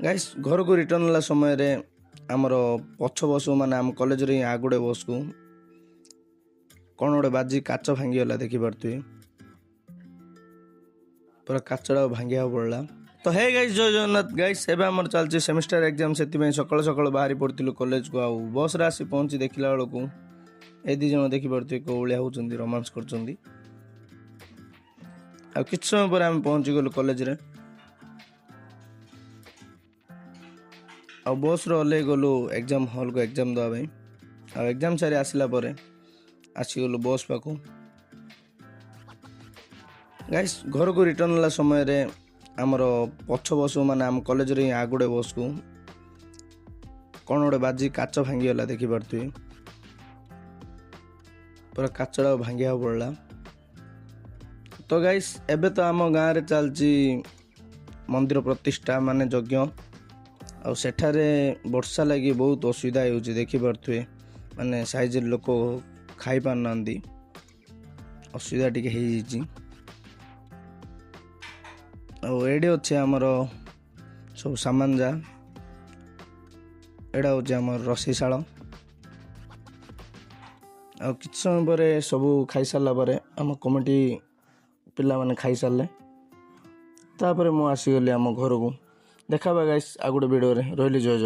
Guys घर को return होला समय रे आमर पछ बस माने आम कॉलेज रे आगुड़े बस को कौन गोटे बाजी काच भांगीगला देखी पारे पूरा काचड़ा भांगिया पड़ा। तो हे गाइस जय जगन्नाथ गाइस एवं आम चलती सेमिस्टर एग्जाम से सकाल सकाल बाहरी पड़ू कॉलेज को आउ बस रे आसी पहुंची देखला बेलू ए दी जन देखी पारे कौलिया होती रोमांस कर समय पर आम पहुंची गलु कॉलेज रे आ बस रे गलु एग्जाम हॉल को एग्जाम देवा आ एग्जाम सारी आसला पर आसीगलु बस पाखु। गाइस घर को रिटर्न होला समय रे आमर पछ बस माने आम कॉलेज रे आगुड़े बस को कौन गोटे बाजी काच भांगीगला देखी पारे पूरा काचड़ा भांगिया पड़ा। तो गाइस एबे तो आम गाँव रे चलची मंदिर प्रतिष्ठा माने यज्ञ आ सेठारे वर्षा लगी बहुत असुविधा होउची देखी पारे माने साइज लोक खाई पार ना असुविधा टिके हो जाइए। एडे अच्छे आमर सब सामान जा एडा हूँ आम रसीशाल आ कि समय पर सबू खाई सारा पर आम कमिटी पिला माने खाई सारे तापर मु आसीगली आम घर को देखा गाइस आ गोटे वीडियो रे रही जय जय।